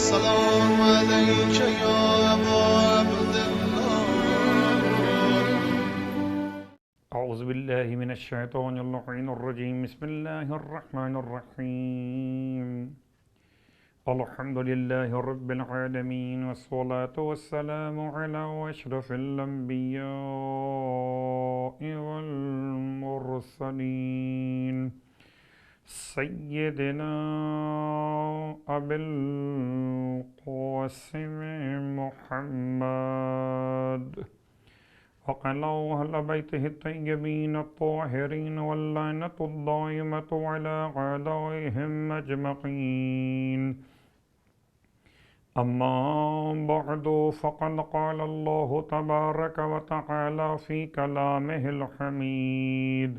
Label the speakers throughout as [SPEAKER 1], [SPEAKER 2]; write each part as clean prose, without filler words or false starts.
[SPEAKER 1] السلام عليك يا أبا عبد الله.
[SPEAKER 2] أعوذ بالله من الشيطان اللعين الرجيم. بسم الله الرحمن الرحيم. الحمد لله رب العالمين، والصلاة والسلام على أشرف الأنبياء والمرسلين سيدنا أبي القاسم محمد وعلى أهل بيته الطيبين الطاهرين، واللعنة الدائمة على أعدائهم أجمعين. أما بعد، فقد قال الله تبارك وتعالى في كلامه الحميد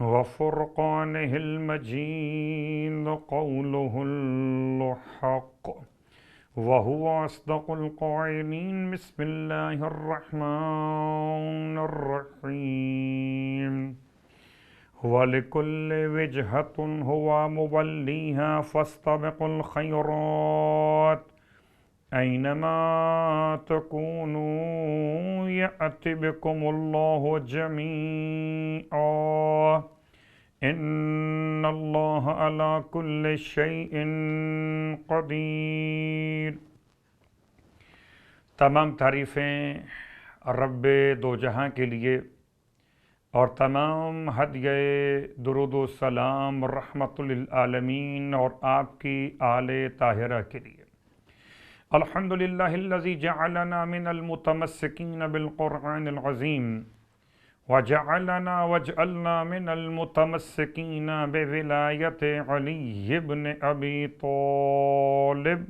[SPEAKER 2] وفرقانه المجيد قوله الحق وهو أصدق القائلين. بسم الله الرحمن الرحيم. وَلِكُلِّ وِجْهَةٌ هُوَ مُوَلِّيهَا فَاسْتَبِقُوا الْخَيْرَاتِ أَيْنَمَا تَكُونُوا يَأْتِ بِكُمُ اللَّهُ جَمِيعًا إِنَّ اللَّهَ عَلَى كُلِّ شَيْءٍ قدیر. تمام تعریفیں رب دو جہاں کے لیے اور تمام ہدیہ درود و سلام رحمت للعالمین اور آپ کی آل طاہرہ کے لیے. الحمدللہ الذی جعلنا من المتمسکین بالقرآن العظیم واجعلنا من المتمسکین بولایت علی بن ابی طالب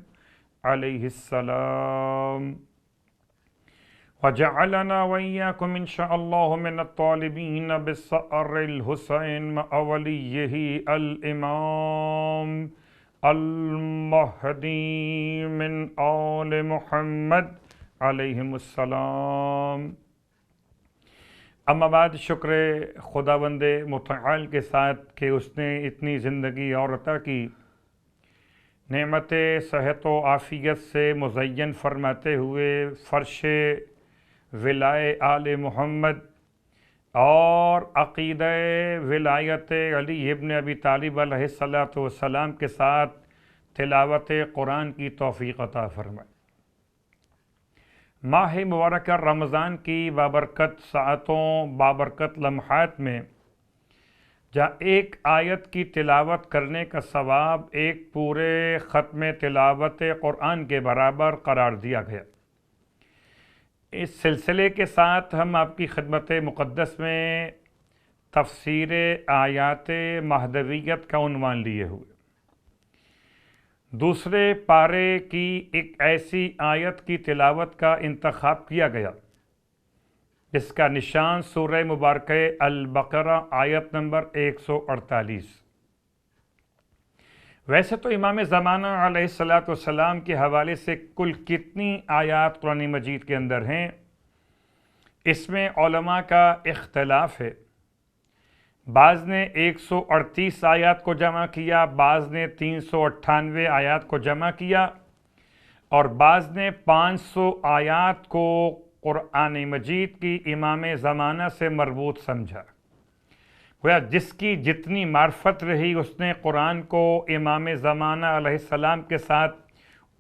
[SPEAKER 2] علیہ السلام، وجعلنا وإياكم إن شاء الله من الطالبين بثأر الحسين مع وليه الإمام المہدی من آل محمد علیہم السلام. اما بعد، شکر خداوند متعال کے ساتھ کہ اس نے اتنی زندگی اور عطا کی، نعمت صحت و عافیت سے مزین فرماتے ہوئے فرش ولائے آل محمد اور عقیدہ ولایت علی ابن ابی طالب علیہ السلام کے ساتھ تلاوت قرآن کی توفیق عطا فرمائے. ماہ مبارکہ رمضان کی بابرکت ساعتوں، بابرکت لمحات میں جہاں ایک آیت کی تلاوت کرنے کا ثواب ایک پورے ختم تلاوت قرآن کے برابر قرار دیا گیا، اس سلسلے کے ساتھ ہم آپ کی خدمت مقدس میں تفسیر آیات مہدویت کا عنوان لیے ہوئے دوسرے پارے کی ایک ایسی آیت کی تلاوت کا انتخاب کیا گیا جس کا نشان سورہ مبارکہ البقرہ آیت نمبر 148. ویسے تو امام زمانہ علیہ السلام کے حوالے سے کل کتنی آیات قرآن مجید کے اندر ہیں، اس میں علماء کا اختلاف ہے. بعض نے 138 آیات کو جمع کیا، بعض نے 398 آیات کو جمع کیا، اور بعض نے 500 آیات کو قرآن مجید کی امام زمانہ سے مربوط سمجھا. گویا جس کی جتنی معرفت رہی اس نے قرآن کو امام زمانہ علیہ السلام کے ساتھ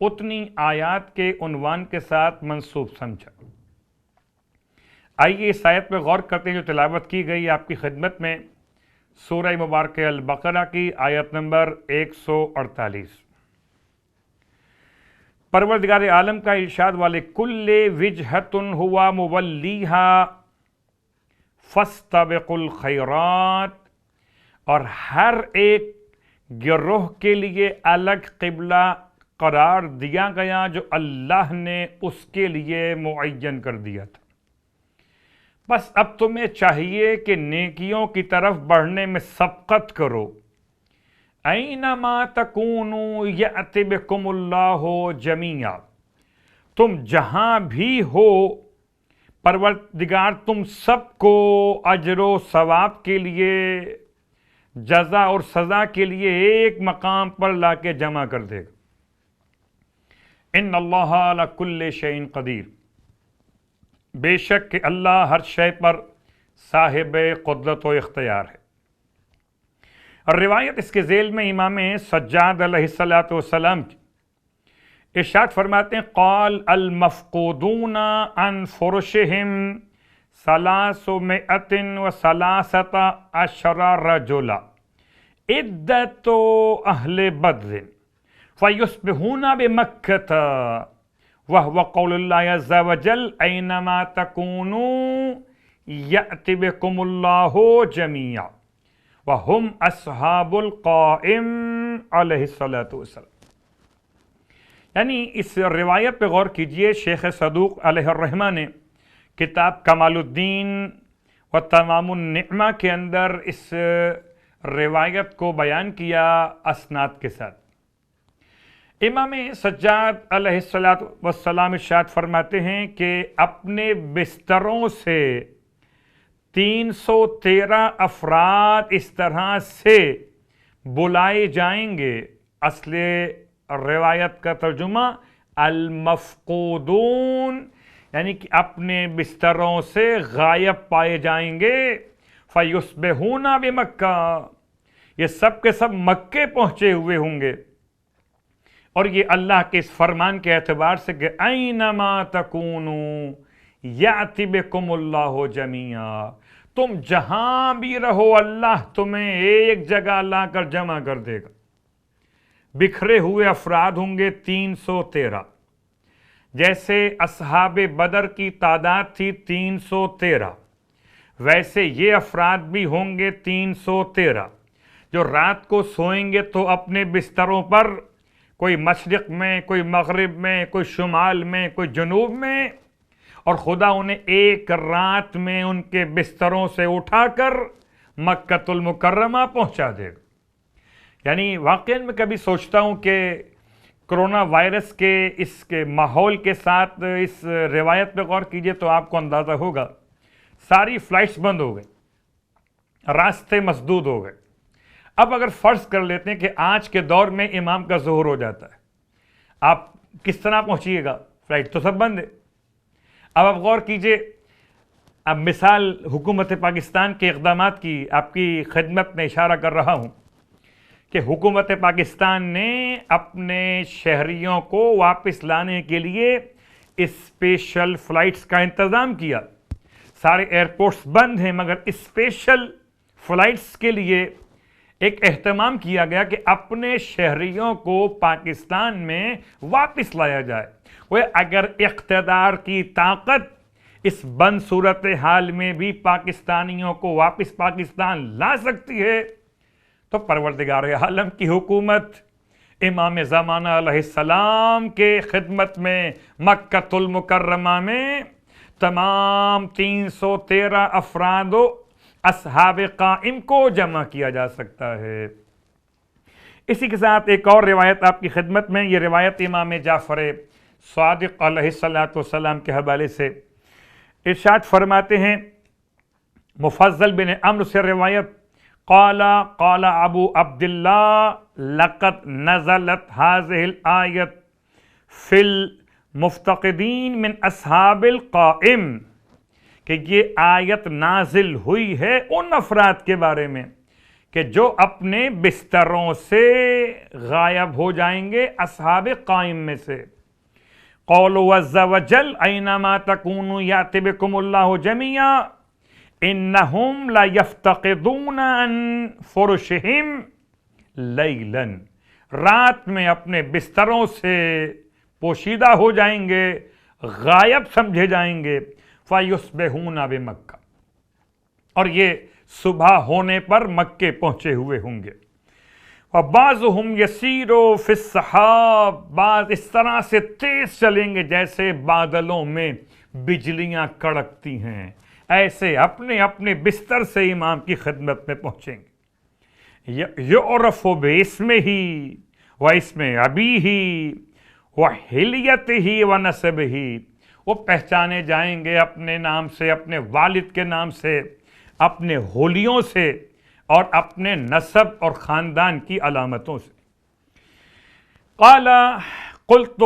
[SPEAKER 2] اتنی آیات کے عنوان کے ساتھ منسوب سمجھا. آئیے اس آیت پہ غور کرتے ہیں جو تلاوت کی گئی آپ کی خدمت میں، سورہ مبارکہ البقرہ کی آیت نمبر 148. پروردگار عالم کا ارشاد وَلِكُلِّ وِجْهَةٌ هُوَ مُوَلِّيهَا فَاسْتَبِقُوا الْخَيْرَاتِ، اور ہر ایک گروہ کے لیے الگ قبلہ قرار دیا گیا جو اللہ نے اس کے لیے معین کر دیا تھا. بس اب تمہیں چاہیے کہ نیکیوں کی طرف بڑھنے میں سبقت کرو. اینما تکونوا یأت بکم اللہ جمیعا، تم جہاں بھی ہو پروردگار تم سب کو اجر و ثواب کے لیے، جزا اور سزا کے لیے ایک مقام پر لا کے جمع کر دے گا. ان اللہ علی کل شیء قدیر، بے شک کہ اللہ ہر شے پر صاحب قدرت و اختیار ہے۔ اور روایت اس کے ذیل میں امام سجاد علیہ السلام کی ارشاد فرماتے ہیں قال المفقودون عن فرشهم 313 رجلا عدت اہل بدر فیصبحون بمکۃ وهو قول اللہ عز وجل اینما تکونوا یأتی بکم اللہ جمیعا وہم اصحاب القائم علیہ السلام۔ یعنی اس روایت پہ غور کیجئے، شیخ صدوق علیہ الرحمہ نے کتاب کمال الدین و تمام النعمہ کے اندر اس روایت کو بیان کیا اسناد کے ساتھ۔ امام سجاد علیہ السلام ارشاد فرماتے ہیں کہ اپنے بستروں سے 313 افراد اس طرح سے بلائے جائیں گے۔ اصل روایت کا ترجمہ المفقودون یعنی کہ اپنے بستروں سے غائب پائے جائیں گے، فیصبحون بمکہ، یہ سب کے سب مکے پہنچے ہوئے ہوں گے۔ اور یہ اللہ کے اس فرمان کے اعتبار سے کہ اینما تکونوا یأتی بکم اللہ جمیعا، تم جہاں بھی رہو اللہ تمہیں ایک جگہ لا کر جمع کر دے گا۔ بکھرے ہوئے افراد ہوں گے 313، جیسے اصحاب بدر کی تعداد تھی 313، ویسے یہ افراد بھی ہوں گے 313 جو رات کو سوئیں گے تو اپنے بستروں پر، کوئی مشرق میں، کوئی مغرب میں، کوئی شمال میں، کوئی جنوب میں، اور خدا انہیں ایک رات میں ان کے بستروں سے اٹھا کر مکۃ المکرمہ پہنچا دے گا۔ یعنی واقعی میں کبھی سوچتا ہوں کہ کرونا وائرس کے اس کے ماحول کے ساتھ اس روایت پہ غور کیجئے تو آپ کو اندازہ ہوگا، ساری فلائٹس بند ہو گئی، راستے مسدود ہو گئے۔ اب اگر فرض کر لیتے ہیں کہ آج کے دور میں امام کا ظہور ہو جاتا ہے، آپ کس طرح پہنچیے گا؟ فلائٹ تو سب بند ہے۔ اب آپ غور کیجئے، اب مثال حکومت پاکستان کے اقدامات کی آپ کی خدمت میں اشارہ کر رہا ہوں کہ حکومت پاکستان نے اپنے شہریوں کو واپس لانے کے لیے اسپیشل فلائٹس کا انتظام کیا۔ سارے ایئرپورٹس بند ہیں، مگر اسپیشل فلائٹس کے لیے ایک اہتمام کیا گیا کہ اپنے شہریوں کو پاکستان میں واپس لایا جائے۔ وہ اگر اقتدار کی طاقت اس بند صورتحال میں بھی پاکستانیوں کو واپس پاکستان لا سکتی ہے تو پروردگار عالم کی حکومت امام زمانہ علیہ السلام کے خدمت میں مکۃ المکرمہ میں تمام 313 افراد و اصحاب قائم کو جمع کیا جا سکتا ہے۔ اسی کے ساتھ ایک اور روایت آپ کی خدمت میں، یہ روایت امام جعفر صادق علیہ السلام کے حوالے سے ارشاد فرماتے ہیں، مفضل بن عمرو سے روایت، قال ابو عبداللہ لقد نزلت هذه الآیت فی المفتقدین من اصحاب القائم، کہ یہ آیت نازل ہوئی ہے ان افراد کے بارے میں کہ جو اپنے بستروں سے غائب ہو جائیں گے اصحاب قائم میں سے۔ قولوا عز وجل اینما تکونوا یأتی بکم اللہ جمیعا انہم لا یفتقدون عن فرشہم لیلا، رات میں اپنے بستروں سے پوشیدہ ہو جائیں گے، غائب سمجھے جائیں گے، فیصبحون بمکہ، اور یہ صبح ہونے پر مکے پہنچے ہوئے ہوں گے۔ وَبَعْضُهُمْ يَسِيرُ فِي السَّحَابِ، بعض اس طرح سے تیز چلیں گے جیسے بادلوں میں بجلیاں کڑکتی ہیں، ایسے اپنے اپنے بستر سے امام کی خدمت میں پہنچیں گے۔ یعرف بِاسْمِهِ وَاسْمِ أَبِيهِ وَحِلْيَتِهِ وَنَسَبِهِ، وہ پہچانے جائیں گے اپنے نام سے، اپنے والد کے نام سے، اپنے حلیوں سے، اور اپنے نسب اور خاندان کی علامتوں سے۔ قلت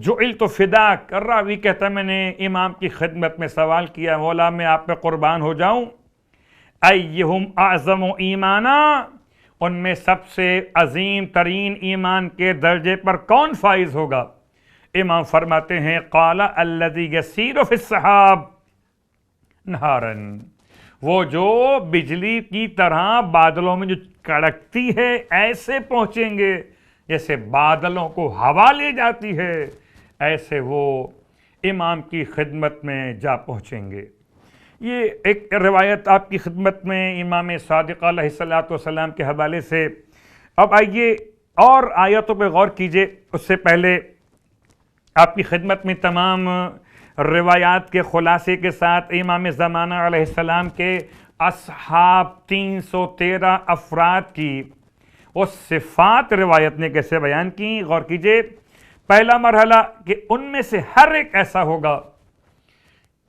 [SPEAKER 2] جعلت فداک، راوی کہتا میں نے امام کی خدمت میں سوال کیا، مولا میں آپ پہ قربان ہو جاؤں، ایہم اعظم ایمانا، ان میں سب سے عظیم ترین ایمان کے درجے پر کون فائز ہوگا؟ امام فرماتے ہیں قال الذی یسیر فی السحاب نہارا، وہ جو بجلی کی طرح بادلوں میں جو کڑکتی ہے، ایسے پہنچیں گے جیسے بادلوں کو ہوا لے جاتی ہے، ایسے وہ امام کی خدمت میں جا پہنچیں گے۔ یہ ایک روایت آپ کی خدمت میں امام صادق علیہ الصلوۃ والسلام کے حوالے سے۔ اب آئیے اور آیتوں پہ غور کیجئے، اس سے پہلے آپ کی خدمت میں تمام روایات کے خلاصے کے ساتھ امام زمانہ علیہ السلام کے اصحاب 313 افراد کی وہ صفات روایت نے کیسے بیان کی، غور کیجئے۔ پہلا مرحلہ کہ ان میں سے ہر ایک ایسا ہوگا،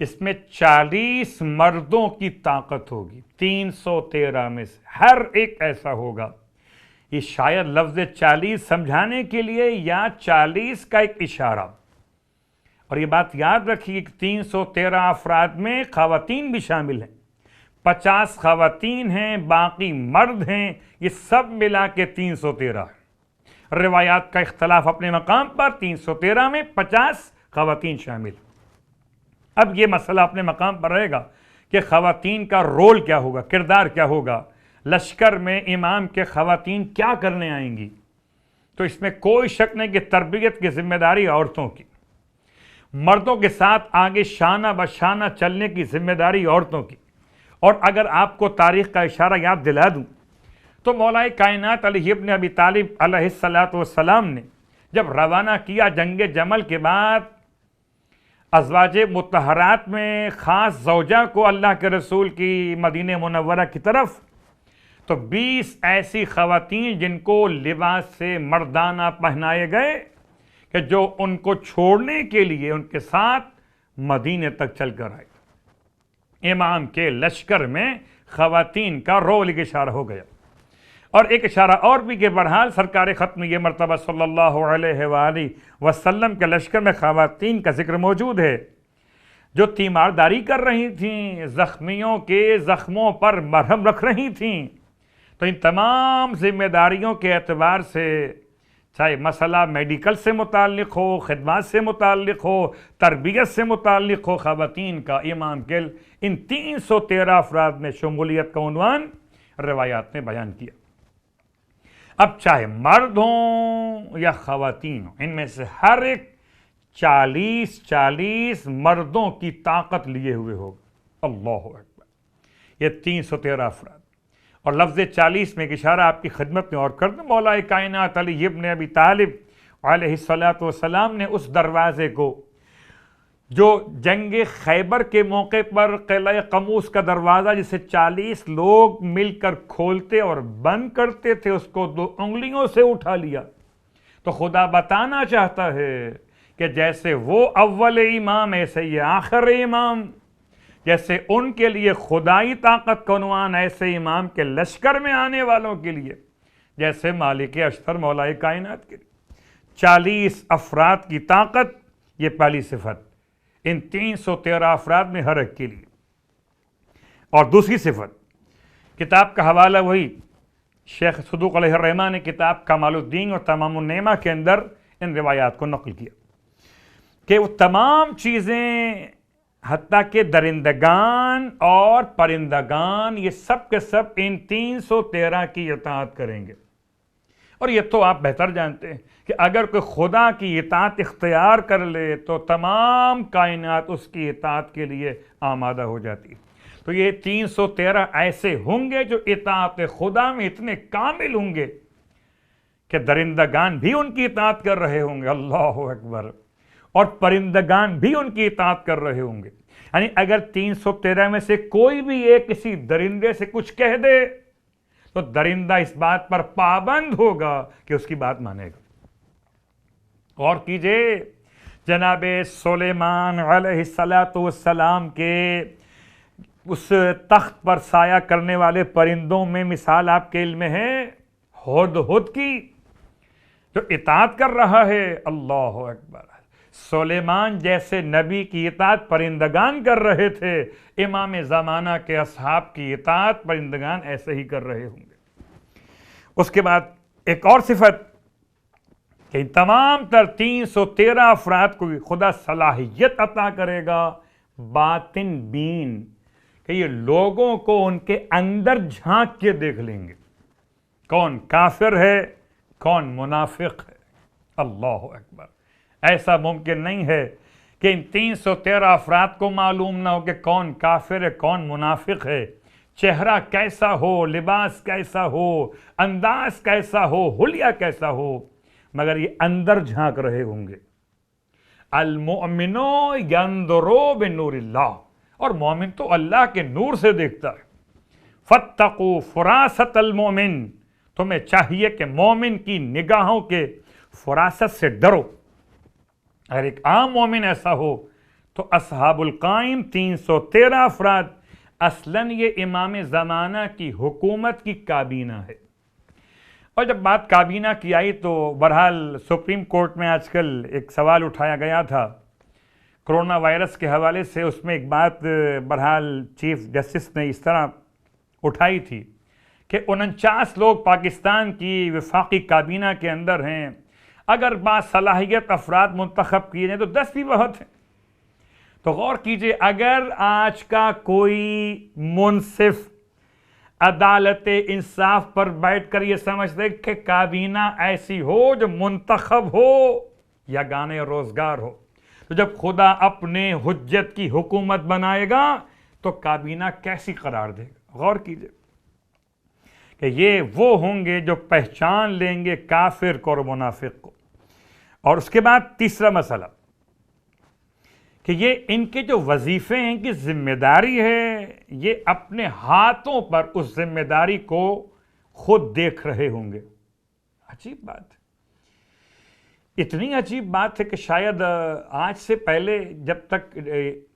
[SPEAKER 2] اس میں 40 مردوں کی طاقت ہوگی، 313 میں سے ہر ایک ایسا ہوگا۔ یہ شاید لفظ 40 سمجھانے کے لیے یا 40 کا ایک اشارہ، اور یہ بات یاد رکھیے کہ 313 افراد میں خواتین بھی شامل ہیں، 50 خواتین ہیں، باقی مرد ہیں، یہ سب ملا کے 313 ہے۔ روایات کا اختلاف اپنے مقام پر، 313 میں 50 خواتین شامل۔ اب یہ مسئلہ اپنے مقام پر رہے گا کہ خواتین کا رول کیا ہوگا، کردار کیا ہوگا، لشکر میں امام کے خواتین کیا کرنے آئیں گی؟ تو اس میں کوئی شک نہیں کہ تربیت کی ذمہ داری عورتوں کی، مردوں کے ساتھ آگے شانہ بشانہ چلنے کی ذمہ داری عورتوں کی۔ اور اگر آپ کو تاریخ کا اشارہ یاد دلا دوں تو مولا کائنات علی ابن ابی طالب علیہ السلام نے جب روانہ کیا جنگ جمل کے بعد ازواج مطہرات میں خاص زوجہ کو اللہ کے رسول کی مدینہ منورہ کی طرف، تو 20 ایسی خواتین جن کو لباس سے مردانہ پہنائے گئے کہ جو ان کو چھوڑنے کے لیے ان کے ساتھ مدینے تک چل کر آئے۔ امام کے لشکر میں خواتین کا رول ایک اشارہ ہو گیا۔ اور ایک اشارہ اور بھی کہ بہرحال سرکار ختم یہ مرتبہ صلی اللہ علیہ وآلہ وسلم کے لشکر میں خواتین کا ذکر موجود ہے جو تیمارداری کر رہی تھیں، زخمیوں کے زخموں پر مرہم رکھ رہی تھیں۔ تو ان تمام ذمہ داریوں کے اعتبار سے، چاہے مسئلہ میڈیکل سے متعلق ہو، خدمات سے متعلق ہو، تربیت سے متعلق ہو، خواتین کا امام کے ان 313 افراد میں شمولیت کا عنوان روایات نے بیان کیا۔ اب چاہے مرد ہوں یا خواتین ہوں، ان میں سے ہر ایک 40 مردوں کی طاقت لیے ہوئے ہوگا۔ اللہ اکبر، یہ 313 افراد۔ اور لفظ 40 میں ایک اشارہ آپ کی خدمت میں اور کر دوں، مولا کائنات علی ابن ابی طالب علیہ السلام نے اس دروازے کو جو جنگ خیبر کے موقع پر قلعہ قموس کا دروازہ جسے 40 لوگ مل کر کھولتے اور بند کرتے تھے، اس کو 2 انگلیوں سے اٹھا لیا۔ تو خدا بتانا چاہتا ہے کہ جیسے وہ اول امام ایسے یہ آخر امام، جیسے ان کے لیے خدائی طاقت کا عنوان ایسے امام کے لشکر میں آنے والوں کے لیے جیسے مالک اشتر مولا کائنات کے لیے 40 افراد کی طاقت، یہ پہلی صفت ان 313 افراد میں ہر ایک کے لیے۔ اور دوسری صفت، کتاب کا حوالہ وہی شیخ صدوق علیہ الرحمٰن نے کتاب کمال الدین اور تمام النعمہ کے اندر ان روایات کو نقل کیا کہ وہ تمام چیزیں حتیٰ کہ درندگان اور پرندگان یہ سب کے سب ان 313 کی اطاعت کریں گے۔ اور یہ تو آپ بہتر جانتے ہیں کہ اگر کوئی خدا کی اطاعت اختیار کر لے تو تمام کائنات اس کی اطاعت کے لیے آمادہ ہو جاتی ہے۔ تو یہ 313 ایسے ہوں گے جو اطاعت خدا میں اتنے کامل ہوں گے کہ درندگان بھی ان کی اطاعت کر رہے ہوں گے، اللہ اکبر، اور پرندگان بھی ان کی اطاعت کر رہے ہوں گے۔ یعنی اگر 313 میں سے کوئی بھی ایک کسی درندے سے کچھ کہہ دے تو درندہ اس بات پر پابند ہوگا کہ اس کی بات مانے گا۔ غور کیجئے، جناب سلیمان علیہ السلام کے اس تخت پر سایہ کرنے والے پرندوں میں مثال آپ کے علم میں ہے ہدہد کی۔ جو اطاعت کر رہا ہے، اللہ اکبر، سلیمان جیسے نبی کی اطاعت پرندگان کر رہے تھے، امام زمانہ کے اصحاب کی اطاعت پرندگان ایسے ہی کر رہے ہوں گے۔ اس کے بعد ایک اور صفت کہ ان تمام تر 313 افراد کو خدا صلاحیت عطا کرے گا باطن بین، کہ یہ لوگوں کو ان کے اندر جھانک کے دیکھ لیں گے، کون کافر ہے کون منافق ہے۔ اللہ اکبر، ایسا ممکن نہیں ہے کہ ان 313 افراد کو معلوم نہ ہو کہ کون کافر ہے کون منافق ہے، چہرہ کیسا ہو، لباس کیسا ہو، انداز کیسا ہو، حلیہ کیسا ہو، مگر یہ اندر جھانک رہے ہوں گے۔ المؤمنو ینظرو بنور اللہ، اور مومن تو اللہ کے نور سے دیکھتا ہے۔ فاتقوا فراست المؤمن، تمہیں چاہیے کہ مومن کی نگاہوں کے فراست سے ڈرو۔ اگر ایک عام مومن ایسا ہو تو اصحاب القائم 313 افراد اصلاً یہ امام زمانہ کی حکومت کی کابینہ ہے۔ اور جب بات کابینہ کی آئی تو بہرحال سپریم کورٹ میں آج کل ایک سوال اٹھایا گیا تھا کرونا وائرس کے حوالے سے، اس میں ایک بات بہرحال چیف جسٹس نے اس طرح اٹھائی تھی کہ 49 لوگ پاکستان کی وفاقی کابینہ کے اندر ہیں، اگر باصلاحیت افراد منتخب کیے جائیں تو 10 بھی بہت ہیں۔ تو غور کیجئے، اگر آج کا کوئی منصف عدالت انصاف پر بیٹھ کر یہ سمجھتے کہ کابینہ ایسی ہو جو منتخب ہو یا گانے روزگار ہو، تو جب خدا اپنے حجت کی حکومت بنائے گا تو کابینہ کیسی قرار دے گا۔ غور کیجئے کہ یہ وہ ہوں گے جو پہچان لیں گے کافر کو اور منافق کو۔ اور اس کے بعد تیسرا مسئلہ کہ یہ ان کے جو وظیفے ہیں کہ ذمہ داری ہے، یہ اپنے ہاتھوں پر اس ذمہ داری کو خود دیکھ رہے ہوں گے۔ عجیب بات ہے، اتنی عجیب بات ہے کہ شاید آج سے پہلے جب تک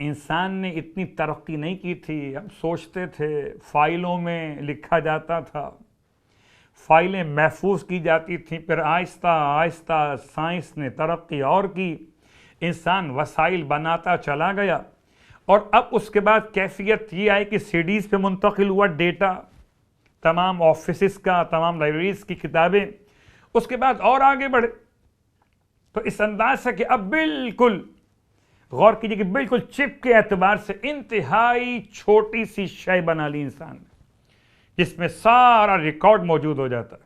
[SPEAKER 2] انسان نے اتنی ترقی نہیں کی تھی، ہم سوچتے تھے فائلوں میں لکھا جاتا تھا، فائلیں محفوظ کی جاتی تھیں، پھر آہستہ آہستہ سائنس نے ترقی اور کی، انسان وسائل بناتا چلا گیا، اور اب اس کے بعد کیفیت یہ آئی کہ سی ڈیز پہ منتقل ہوا ڈیٹا، تمام آفیسز کا، تمام لائبریریز کی کتابیں، اس کے بعد اور آگے بڑھے، تو اس انداز سے کہ اب بالکل غور کیجئے کہ بالکل چپ کے اعتبار سے انتہائی چھوٹی سی شے بنا لی انسان نے، جس میں سارا ریکارڈ موجود ہو جاتا ہے۔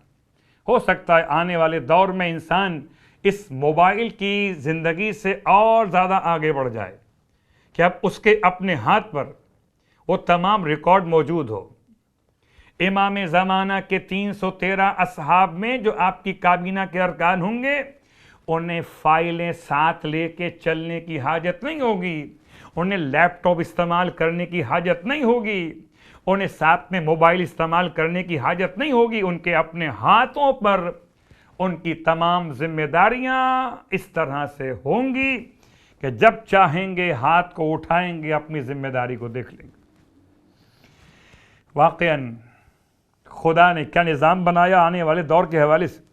[SPEAKER 2] ہو سکتا ہے آنے والے دور میں انسان اس موبائل کی زندگی سے اور زیادہ آگے بڑھ جائے کہ اب اس کے اپنے ہاتھ پر وہ تمام ریکارڈ موجود ہو۔ امام زمانہ کے 313 اصحاب میں جو آپ کی کابینہ کے ارکان ہوں گے، انہیں فائلیں ساتھ لے کے چلنے کی حاجت نہیں ہوگی، انہیں لیپ ٹاپ استعمال کرنے کی حاجت نہیں ہوگی، انہیں ساتھ میں موبائل استعمال کرنے کی حاجت نہیں ہوگی، ان کے اپنے ہاتھوں پر ان کی تمام ذمہ داریاں اس طرح سے ہوں گی کہ جب چاہیں گے ہاتھ کو اٹھائیں گے، اپنی ذمہ داری کو دیکھ لیں گے۔ واقعاً خدا نے کیا نظام بنایا آنے والے دور کے حوالے سے۔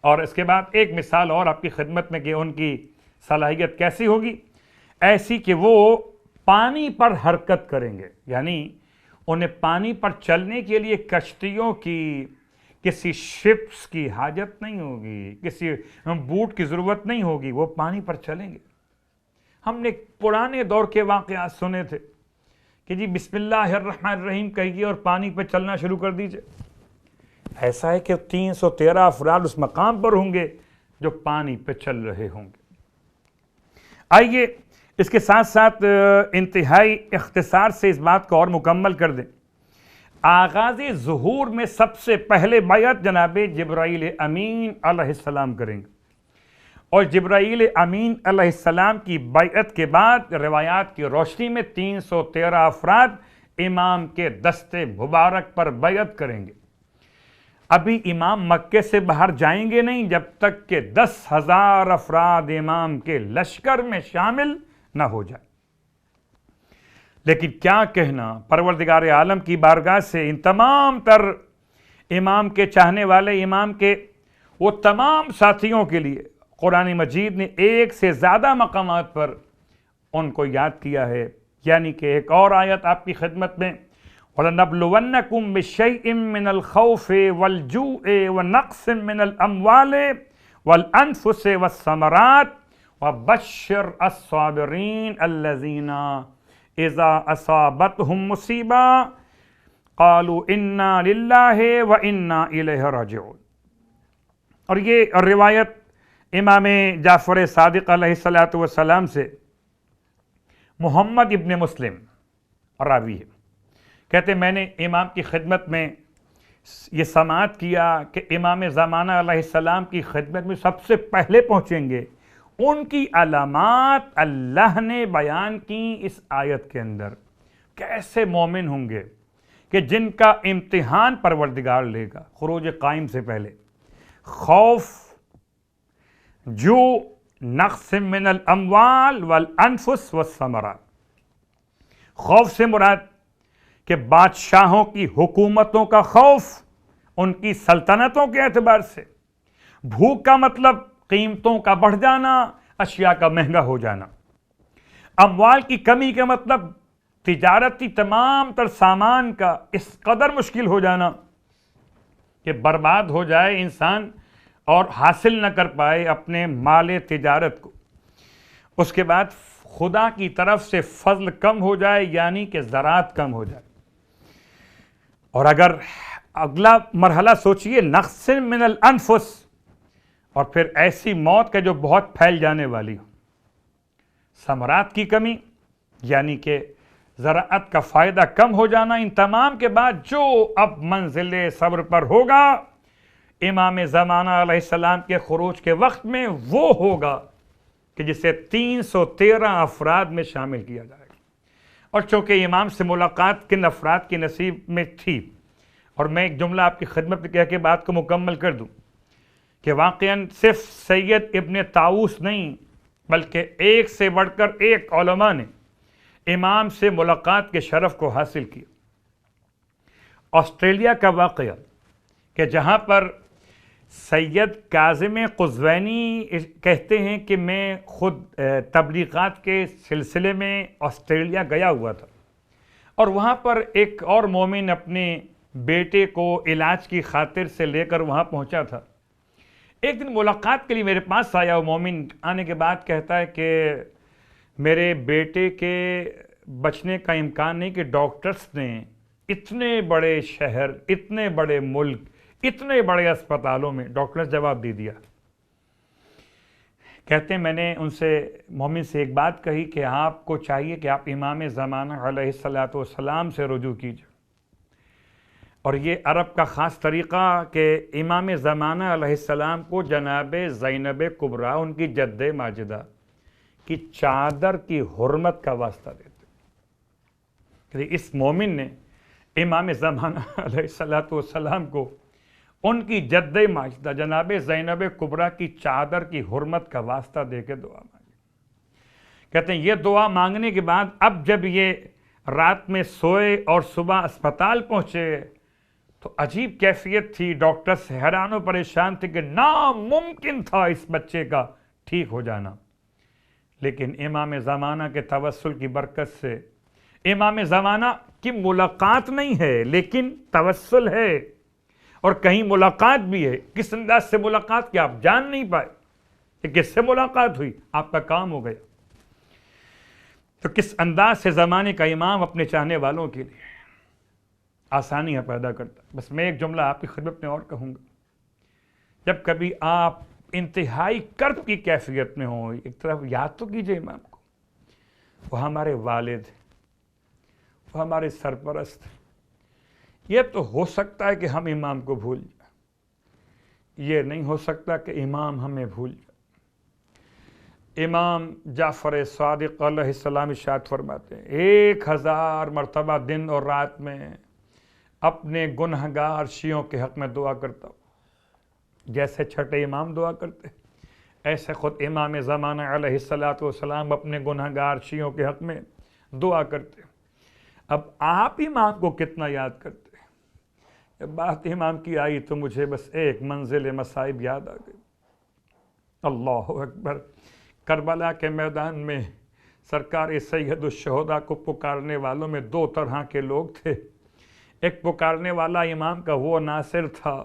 [SPEAKER 2] اور اس کے بعد ایک مثال اور آپ کی خدمت میں کہ ان کی صلاحیت کیسی ہوگی، ایسی کہ وہ پانی پر حرکت کریں گے، یعنی انہیں پانی پر چلنے کے لیے کشتیوں کی، کسی شپس کی حاجت نہیں ہوگی، کسی بوٹ کی ضرورت نہیں ہوگی، وہ پانی پر چلیں گے۔ ہم نے پرانے دور کے واقعات سنے تھے کہ جی بسم اللہ الرحمن الرحیم کہیے اور پانی پہ چلنا شروع کر دیجئے۔ ایسا ہے کہ 313 افراد اس مقام پر ہوں گے جو پانی پہ چل رہے ہوں گے۔ آئیے اس کے ساتھ ساتھ انتہائی اختصار سے اس بات کو اور مکمل کر دیں۔ آغاز ظہور میں سب سے پہلے بیعت جناب جبرائیل امین علیہ السلام کریں گے، اور جبرائیل امین علیہ السلام کی بیعت کے بعد روایات کی روشنی میں 313 افراد امام کے دستے مبارک پر بیعت کریں گے۔ ابھی امام مکے سے باہر جائیں گے نہیں جب تک کہ 10,000 افراد امام کے لشکر میں شامل نہ ہو جائے۔ لیکن کیا کہنا پروردگار عالم کی بارگاہ سے ان تمام تر امام کے چاہنے والے، امام کے وہ تمام ساتھیوں کے لیے قرآن مجید نے ایک سے زیادہ مقامات پر ان کو یاد کیا ہے. یعنی کہ ایک اور آیت آپ کی خدمت میں وَلَنَبْلُوَنَّكُمْ بِشَيْءٍ مِّنَ الْخَوْفِ وَالْجُوعِ وَنَقْصٍ مِّنَ الْأَمْوَالِ وَالْأَنفُسِ وَالثَّمَرَاتِ وَبَشِّرِ الصَّابِرِينَ الَّذِينَ إِذَا أَصَابَتْهُم مُّصِیبَةٌ قَالُوا إِنَّا لِلَّهِ وَإِنَّا إِلَیْهِ راجعون. اور یہ روایت امام جعفر صادق علیہ السلام سے محمد ابن مسلم راوی ہے. کہتے میں نے امام کی خدمت میں یہ سماعت کیا کہ امام زمانہ علیہ السلام کی خدمت میں سب سے پہلے پہنچیں گے. ان کی علامات اللہ نے بیان کی اس آیت کے اندر. کیسے مومن ہوں گے کہ جن کا امتحان پروردگار لے گا خروج قائم سے پہلے. خوف، جو، نقص من الاموال والانفس والثمرات. خوف سے مراد کہ بادشاہوں کی حکومتوں کا خوف ان کی سلطنتوں کے اعتبار سے. بھوک کا مطلب قیمتوں کا بڑھ جانا، اشیاء کا مہنگا ہو جانا. اموال کی کمی کا مطلب تجارتی تمام تر سامان کا اس قدر مشکل ہو جانا کہ برباد ہو جائے انسان اور حاصل نہ کر پائے اپنے مال تجارت کو. اس کے بعد خدا کی طرف سے فضل کم ہو جائے، یعنی کہ زراعت کم ہو جائے. اور اگر اگلا مرحلہ سوچئے نقص من الانفس، اور پھر ایسی موت کا جو بہت پھیل جانے والی ہو. ثمرات کی کمی یعنی کہ زراعت کا فائدہ کم ہو جانا. ان تمام کے بعد جو اب منزل صبر پر ہوگا امام زمانہ علیہ السلام کے خروج کے وقت میں وہ ہوگا کہ جسے 313 افراد میں شامل کیا جائے گا. اور چونکہ امام سے ملاقات کن افراد کی نصیب میں تھی، اور میں ایک جملہ آپ کی خدمت میں کہہ کے بات کو مکمل کر دوں کہ واقعاً صرف سید ابن طاؤس نہیں بلکہ ایک سے بڑھ کر ایک علماء نے امام سے ملاقات کے شرف کو حاصل کیا. آسٹریلیا کا واقعہ کہ جہاں پر سید کاظم قزوینی کہتے ہیں کہ میں خود تبلیغات کے سلسلے میں آسٹریلیا گیا ہوا تھا، اور وہاں پر ایک اور مومن اپنے بیٹے کو علاج کی خاطر سے لے کر وہاں پہنچا تھا. ایک دن ملاقات کے لیے میرے پاس آیا. وہ مومن آنے کے بعد کہتا ہے کہ میرے بیٹے کے بچنے کا امکان نہیں کہ ڈاکٹرز نے اتنے بڑے شہر، اتنے بڑے ملک، اتنے بڑے اسپتالوں میں ڈاکٹرز جواب دے دیا. کہتے ہیں میں نے ان سے مومن سے ایک بات کہی کہ آپ کو چاہیے کہ آپ امام زمانہ علیہ السلام سے رجوع کیجیے. اور یہ عرب کا خاص طریقہ کہ امام زمانہ علیہ السلام کو جناب زینب کبریٰ ان کی جد ماجدہ کی چادر کی حرمت کا واسطہ دیتے کہ اس مومن نے امام زمانہ علیہ السلام کو ان کی جد ماجدہ جناب زینب کبریٰ کی چادر کی حرمت کا واسطہ دے کے دعا مانگی. کہتے ہیں یہ دعا مانگنے کے بعد اب جب یہ رات میں سوئے اور صبح اسپتال پہنچے تو عجیب کیفیت تھی. ڈاکٹرز حیران و پریشان تھے کہ ناممکن تھا اس بچے کا ٹھیک ہو جانا. لیکن امام زمانہ کے توسل کی برکت سے امام زمانہ کی ملاقات نہیں ہے لیکن توسل ہے، اور کہیں ملاقات بھی ہے. کس انداز سے ملاقات کیا آپ جان نہیں پائے کہ کس سے ملاقات ہوئی، آپ کا کام ہو گیا. تو کس انداز سے زمانے کا امام اپنے چاہنے والوں کے لیے آسانیاں پیدا کرتا. بس میں ایک جملہ آپ کی خدمت میں اور کہوں گا. جب کبھی آپ انتہائی کرب کی کیفیت میں ہوں، ایک طرف یاد تو کیجئے امام کو. وہ ہمارے والد ہیں، وہ ہمارے سرپرست ہیں. یہ تو ہو سکتا ہے کہ ہم امام کو بھول جائیں، یہ نہیں ہو سکتا کہ امام ہمیں بھول جائے. امام جعفر صادق علیہ السلام ارشاد فرماتے ہیں 1000 مرتبہ دن اور رات میں اپنے گنہگار شیعوں کے حق میں دعا کرتا ہوں. جیسے چھٹے امام دعا کرتے ایسے خود امام زمانہ علیہ السلام اپنے گنہگار شیعوں کے حق میں دعا کرتے. اب آپ امام کو کتنا یاد کرتے؟ بات امام کی آئی تو مجھے بس ایک منزل مصائب یاد آ گئی. اللہ اکبر. کربلا کے میدان میں سرکار سید الشہداء کو پکارنے والوں میں دو طرح کے لوگ تھے. ایک پکارنے والا امام کا وہ ناصر تھا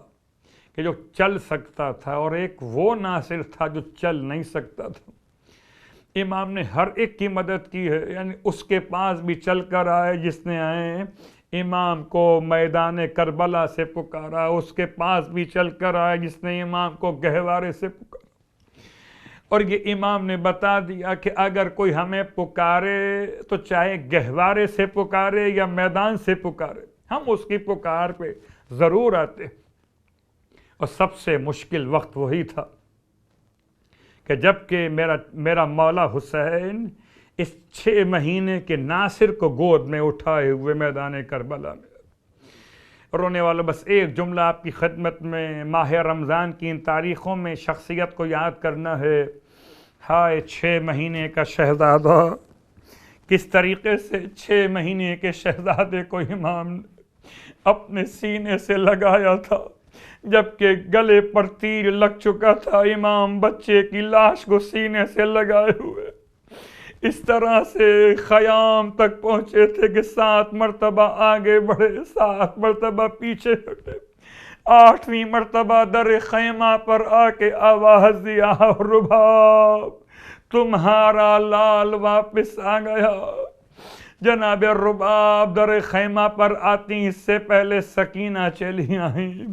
[SPEAKER 2] کہ جو چل سکتا تھا، اور ایک وہ ناصر تھا جو چل نہیں سکتا تھا. امام نے ہر ایک کی مدد کی ہے، یعنی اس کے پاس بھی چل کر آئے جس نے آئے امام کو میدان کربلا سے پکارا، اس کے پاس بھی چل کر آئے جس نے امام کو گہوارے سے پکارا. اور یہ امام نے بتا دیا کہ اگر کوئی ہمیں پکارے تو چاہے گہوارے سے پکارے یا میدان سے پکارے، ہم اس کی پکار پہ ضرور آتے. اور سب سے مشکل وقت وہی تھا کہ جب کہ میرا مولا حسین اس 6 مہینے کے ناصر کو گود میں اٹھائے ہوئے میدان کربلا میں. رونے والوں بس ایک جملہ آپ کی خدمت میں ماہ رمضان کی ان تاریخوں میں شخصیت کو یاد کرنا ہے. ہائے 6 مہینے کا شہزادہ، کس طریقے سے 6 مہینے کے شہزادے کو امام نے اپنے سینے سے لگایا تھا. جبکہ گلے پر تیر لگ چکا تھا، امام بچے کی لاش کو سینے سے لگائے ہوئے اس طرح سے خیام تک پہنچے تھے کہ 7 مرتبہ آگے بڑھے، 7 مرتبہ پیچھے ہٹے، 8ویں مرتبہ در خیمہ پر آ کے آواز دیا، رباب تمہارا لال واپس آ گیا. جناب رباب در خیمہ پر آتی اس سے پہلے سکینہ چلی آئیں،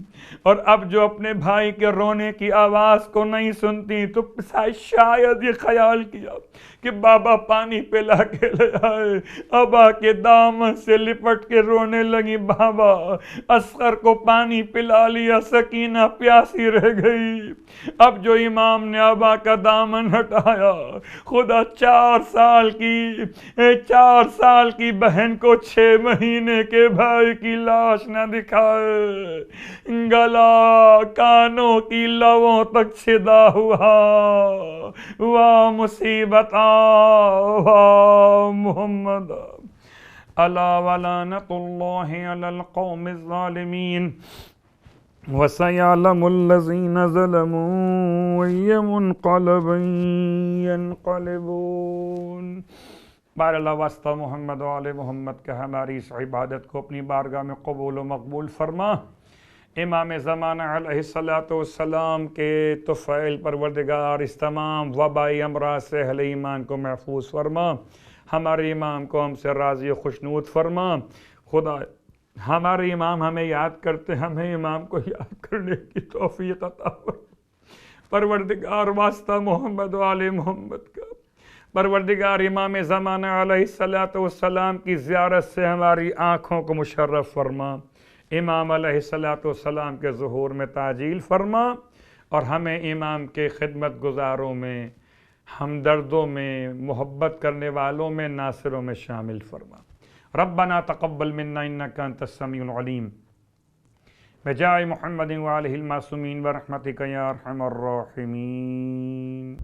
[SPEAKER 2] اور اب جو اپنے بھائی کے رونے کی آواز کو نہیں سنتی تو شاید یہ خیال کیا کہ بابا پانی پلا کے لے آئے. ابا کے دامن سے لپٹ کے رونے لگی، بابا اصغر کو پانی پلا لیا، سکینہ پیاسی رہ گئی. اب جو امام نے ابا کا دامن ہٹایا، خدا 4 سال کی بہن کو 6 مہینے کے بھائی کی لاش نہ دکھائے. گلا کانوں کی لووں تک چھدا ہوا. واہ مصیبت، واہ محمد. الا ولعنۃ اللہ علی القوم الظالمین وَسَيَعْلَمُ الَّذِينَ ظَلَمُوا أَيَّ مُنْقَلَبٍ يَنْقَلِبُونَ. بار اللہ واسطہ محمد و آل محمد کا ہماری اس عبادت کو اپنی بارگاہ میں قبول و مقبول فرما. امام زمانہ علیہ السلام کے طفیل پروردگار اس تمام وبائی امراض سے اہل ایمان کو محفوظ فرما. ہمارے امام کو ہم سے راضی و خوشنود فرما. خدا ہمارے امام ہمیں یاد کرتے، ہمیں امام کو یاد کرنے کی توفیق عطا فرما. پروردگار واسطہ محمد و آل محمد کا، پروردگار امام زمانہ علیہ السلام کی زیارت سے ہماری آنکھوں کو مشرف فرما. امام علیہ السلام کے ظہور میں تعجیل فرما، اور ہمیں امام کے خدمت گزاروں میں، ہمدردوں میں، محبت کرنے والوں میں، ناصروں میں شامل فرما. ربنا تقبل منا انک انت السمیع العلیم بجاہ محمد وآلہ المعصومین برحمتک یا ارحم الراحمین.